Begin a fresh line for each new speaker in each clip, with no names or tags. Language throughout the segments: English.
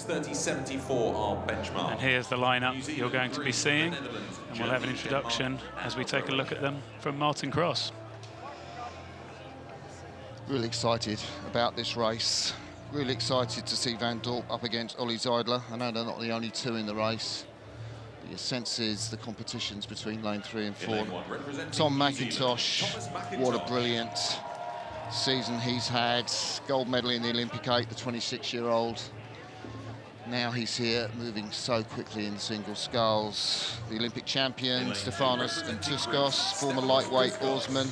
seconds 30.74 our benchmark.
And here's the lineup you're going to be seeing, and we'll have an introduction as we take a look at them from Martin Cross.
Really excited about this race. Really excited to see Van Dorp up against Ollie Zeidler. I know they're not the only two in the race. Your sense is the competition's between lane 3 and 4. Tom McIntosh, what a brilliant season he's had. Gold medal in the Olympic 8, the 26-year-old. Now he's here, moving so quickly in single sculls. The Olympic champion, Stefanos Antuskos, former lightweight oarsman,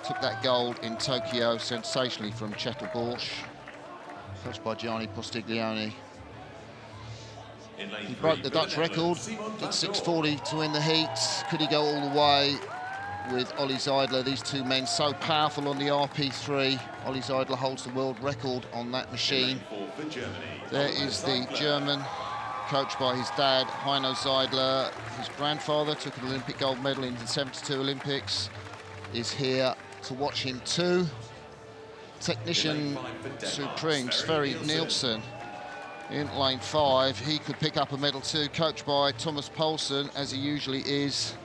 took that gold in Tokyo sensationally from Chetel Borsch, coached by Gianni Postiglione. He broke the Dutch record, did 6:40 to win the heat. Could he go all the way with Ollie Zeidler? These two men so powerful on the RP3. Ollie Zeidler holds the world record on that machine. There is the German, coached by his dad, Heino Zeidler. His grandfather took an Olympic gold medal in the 72 Olympics, is here to watch him too. Technician supreme, Sverre Nielsen, in lane 5. He could pick up a medal too, coached by Thomas Poulsen, as he usually is.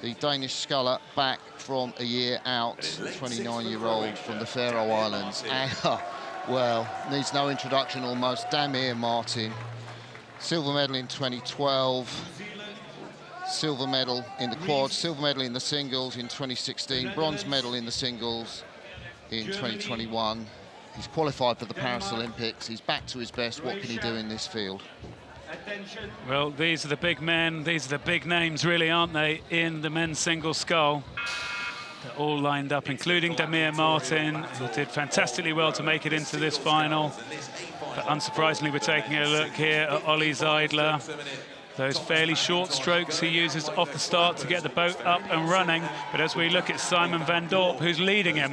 The Danish sculler back from a year out, 29-year-old from the Faroe Islands. And, well, needs no introduction almost, Damir Martin. Silver medal in 2012. Silver medal in the quad, silver medal in the singles in 2016, bronze medal in the singles in 2021. He's qualified for the Paris Olympics. He's back to his best. What can he do in this field?
Well, these are the big men. These are the big names, really, aren't they, in the men's single scull? They're all lined up, including Damir Martin, who did fantastically well to make it into this final. But unsurprisingly, we're taking a look here at Ollie Zeidler. Those fairly short strokes he uses off the start to get the boat up and running. But as we look at Simon Van Dorp, who's leading him.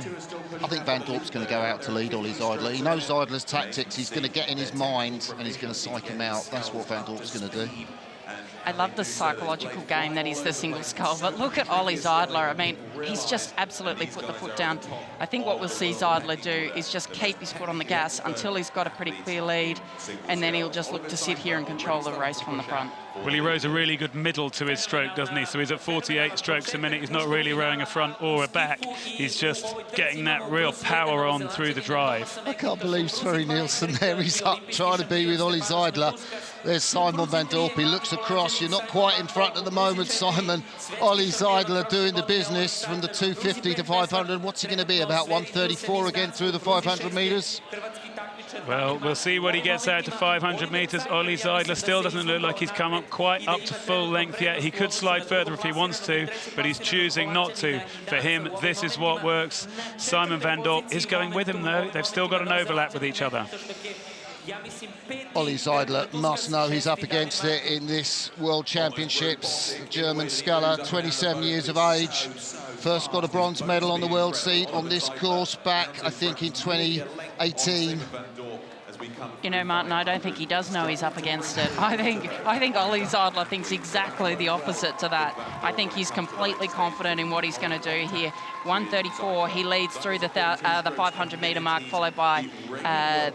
I think Van Dorp's going to go out to lead Ollie Zeidler. He knows Zeidler's tactics. He's going to get in his mind and he's going to psych him out. That's what Van Dorp's going to do.
I love the psychological game that is the single scull, but look at Ollie Zeidler. I mean, he's just absolutely put the foot down. I think what we'll see Zeidler do is just keep his foot on the gas until he's got a pretty clear lead, and then he'll just look to sit here and control the race from the front.
Well, he rows a really good middle to his stroke, doesn't he? So he's at 48 strokes a minute. He's not really rowing a front or a back. He's just getting that real power on through the drive.
I can't believe Sverre Nielsen there. He's up trying to be with Ollie Zeidler. There's Simon Van Dorp. He looks across. You're not quite in front at the moment, Simon. Ollie Zeidler doing the business from the 250 to 500. What's he going to be, about 134 again through the 500 metres?
Well, we'll see what he gets out to 500 metres. Ollie Zeidler still doesn't look like he's come up quite up to full length yet. He could slide further if he wants to, but he's choosing not to. For him, this is what works. Simon Van Dorp is going with him, though. They've still got an overlap with each other.
Ollie Zeidler must know he's up against it in this World Championships. The German sculler, 27 years of age. First got a bronze medal on the world seat on this course back, I think, in 2018.
You know, Martin, I don't think he does know he's up against it. I think Ollie Zeidler thinks exactly the opposite to that. I think he's completely confident in what he's going to do here. 134, he leads through the 500-metre mark, followed by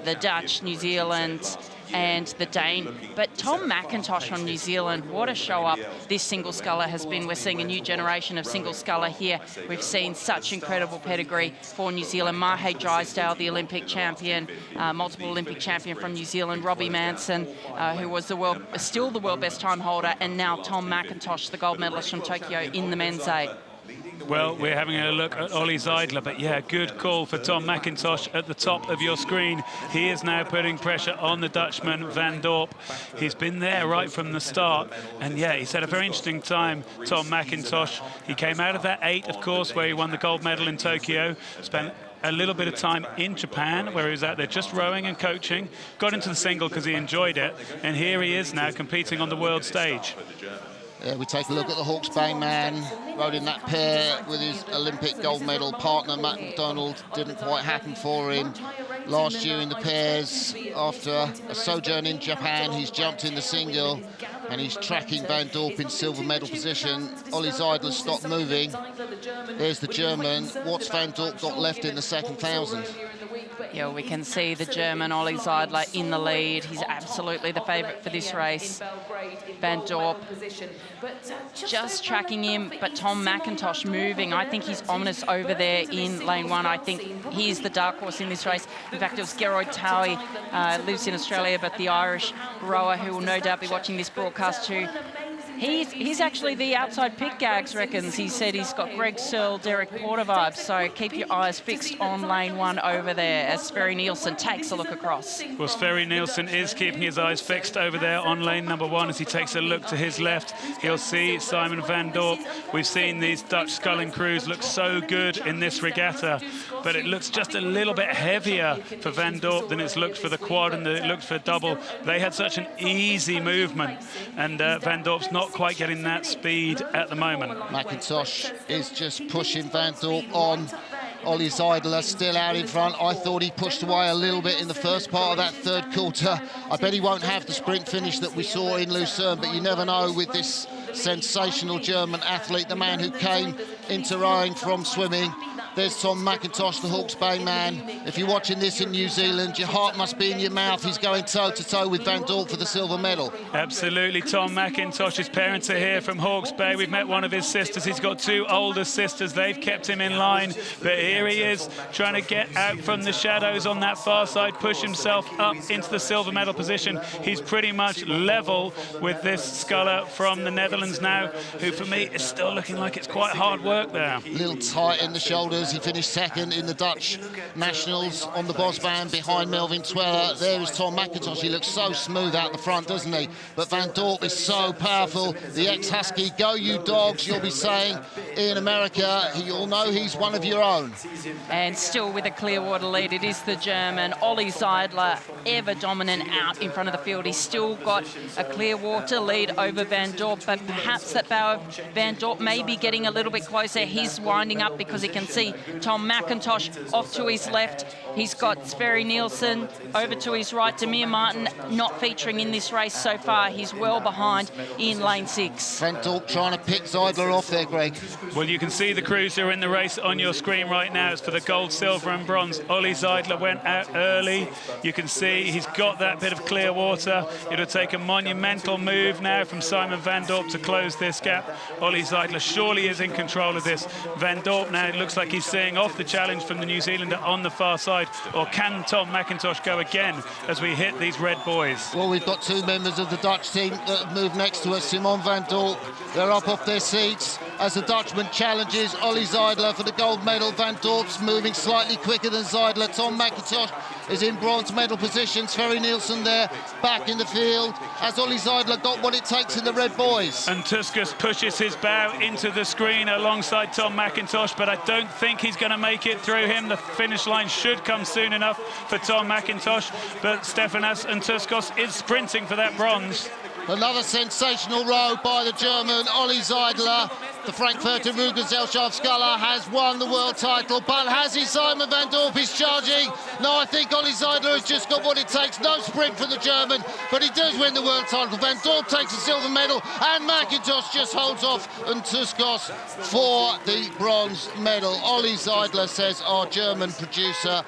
the Dutch, New Zealand, and the Dane. But Tom McIntosh from New Zealand, what a show up this single sculler has been. We're seeing a new generation of single sculler here. We've seen such incredible pedigree for New Zealand. Mahe Drysdale, the Olympic champion, multiple Olympic champion from New Zealand. Robbie Manson, who was still the world best time holder, and now Tom McIntosh, the gold medalist from Tokyo in the men's 8.
Well, we're having a look at Ollie Zeidler, but yeah, good call for Tom McIntosh at the top of your screen. He is now putting pressure on the Dutchman, Van Dorp. He's been there right from the start, and yeah, he's had a very interesting time, Tom McIntosh. He came out of that 8, of course, where he won the gold medal in Tokyo, spent a little bit of time in Japan, where he was out there just rowing and coaching, got into the single because he enjoyed it, and here he is now competing on the world stage.
Yeah, we take a look at the Hawke's Bay man, rode in that pair with his Olympic gold medal partner, Matt McDonald. Didn't quite happen for him last year in the pairs. After a sojourn in Japan, he's jumped in the single, and he's tracking Van Dorp in silver medal position. Ollie Zeidler stopped moving. There's the German. What's Van Dorp got left in the second 1,000?
Yeah, we can see the German Ollie Zeidler in the lead. He's absolutely the favourite for this race. Van Dorp just tracking him, but Tom McIntosh moving. I think he's ominous over there in lane 1. I think he's the dark horse in this race. In fact, it was Geroid Towie, lives in Australia, but the Irish rower who will no doubt be watching this broadcast too. He's actually the outside pick, Gags reckons. He said he's got Greg Searle, Derek Porter vibes, so keep your eyes fixed on lane 1 over there as Sverre Nielsen takes a look across.
Well, Sverre Nielsen is keeping his eyes fixed over there on lane number 1 as he takes a look to his left. He'll see Simon van Dorp. We've seen these Dutch sculling crews look so good in this regatta, but it looks just a little bit heavier for Van Dorp than it's looked for the quad and it looked for double. They had such an easy movement, and Van Dorp's not quite getting that speed at the moment.
McIntosh is just pushing Van Dorp on. Ollie Zeidler still out in front. I thought he pushed away a little bit in the first part of that third quarter. I bet he won't have the sprint finish that we saw in Lucerne, but you never know with this sensational German athlete, the man who came into rowing from swimming. There's Tom McIntosh, the Hawke's Bay man. If you're watching this in New Zealand, your heart must be in your mouth. He's going toe-to-toe with Van Dorp for the silver medal.
Absolutely. Tom McIntosh's parents are here from Hawke's Bay. We've met one of his sisters. He's got 2 older sisters. They've kept him in line. But here he is, trying to get out from the shadows on that far side, push himself up into the silver medal position. He's pretty much level with this sculler from the Netherlands now, who for me is still looking like it's quite hard work there.
A little tight in the shoulders. He finished second in the Dutch Nationals on the Bosbaan behind Melvin Tweller. There is Tom McIntosh. He looks so smooth out the front, doesn't he? But Van Dorp is so powerful. The ex-Husky, go you dogs, you'll be saying in America. You'll know he's one of your own.
And still with a Clearwater lead, it is the German Ollie Zeidler, ever dominant out in front of the field. He's still got a Clearwater lead over Van Dorp, but perhaps that Van Dorp may be getting a little bit closer. He's winding up because he can see Tom McIntosh off to his left. He's got Sverre Nielsen over to his right. Demir Martin not featuring in this race so far. He's well behind in lane 6.
Van Dorp trying to pick Zeidler off there, Greg.
Well, you can see the crews who are in the race on your screen right now. It's for the gold, silver and bronze. Ollie Zeidler went out early. You can see he's got that bit of clear water. It'll take a monumental move now from Simon Van Dorp to close this gap. Ollie Zeidler surely is in control of this. Van Dorp now, it looks like he's seeing off the challenge from the New Zealander on the far side. Or can Tom McIntosh go again as we hit these red buoys?
Well, we've got 2 members of the Dutch team that have moved next to us. Simon Van Dorp, they're up off their seats as the Dutchman challenges Ollie Zeidler for the gold medal. Van Dorp's moving slightly quicker than Zeidler. Tom McIntosh is in bronze medal position. Sverre Nielsen there, back in the field. Has Ollie Zeidler got what it takes in the red buoys?
And Tuskus pushes his bow into the screen alongside Tom McIntosh, but I don't think he's going to make it through him. The finish line should come soon enough for Tom McIntosh, but Stefanos and Tuskus is sprinting for that bronze.
Another sensational row by the German Ollie Zeidler. The Frankfurter Rugengesellschaft sculler has won the world title, but has he? Simon Van Dorp is charging. No, I think Ollie Zeidler has just got what it takes. No sprint for the German, but he does win the world title. Van Dorp takes the silver medal, and McIntosh just holds off and Tuskus for the bronze medal. Ollie Zeidler, says our German producer.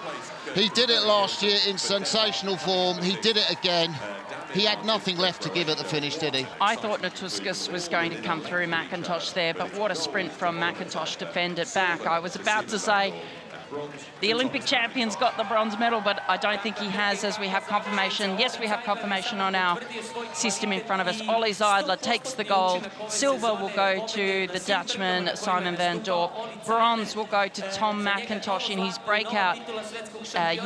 He did it last year in sensational form. He did it again. He had nothing left to give at the finish, did he?
I thought Tuskus was going to come through McIntosh there, but what a sprint from McIntosh to fend it back. I was about to say the Olympic champion's got the bronze medal, but I don't think he has, as we have confirmation. Yes, we have confirmation on our system in front of us. Ollie Zeidler takes the gold. Silver will go to the Dutchman, Simon Van Dorp. Bronze will go to Tom McIntosh in his breakout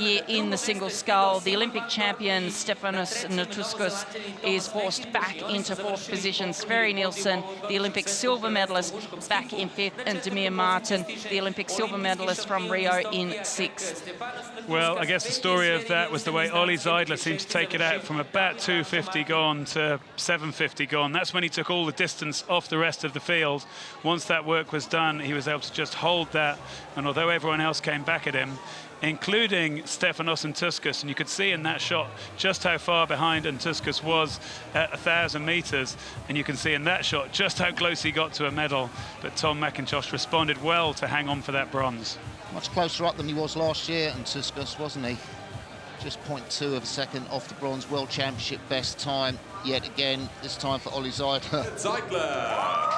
year in the single scull. The Olympic champion, Stefanos Tuskus, is forced back into 4th position. Sverre Nielsen, the Olympic silver medalist, back in 5th, and Demir Martin, the Olympic silver medalist from Rio, in 6th.
Well, I guess the story of that was the way Ollie Zeidler seemed to take it out from about 250 gone to 750 gone. That's when he took all the distance off the rest of the field. Once that work was done, he was able to just hold that, and although everyone else came back at him, including Stefanos and Tuskus, and you could see in that shot just how far behind and Tuskus was at 1,000 metres, and you can see in that shot just how close he got to a medal. But Tom McIntosh responded well to hang on for that bronze.
Much closer up than he was last year, and Tuskus, wasn't he? just 0.2 of a second off the bronze World Championship best time yet again, this time for Ollie Zeidler.
Zeidler.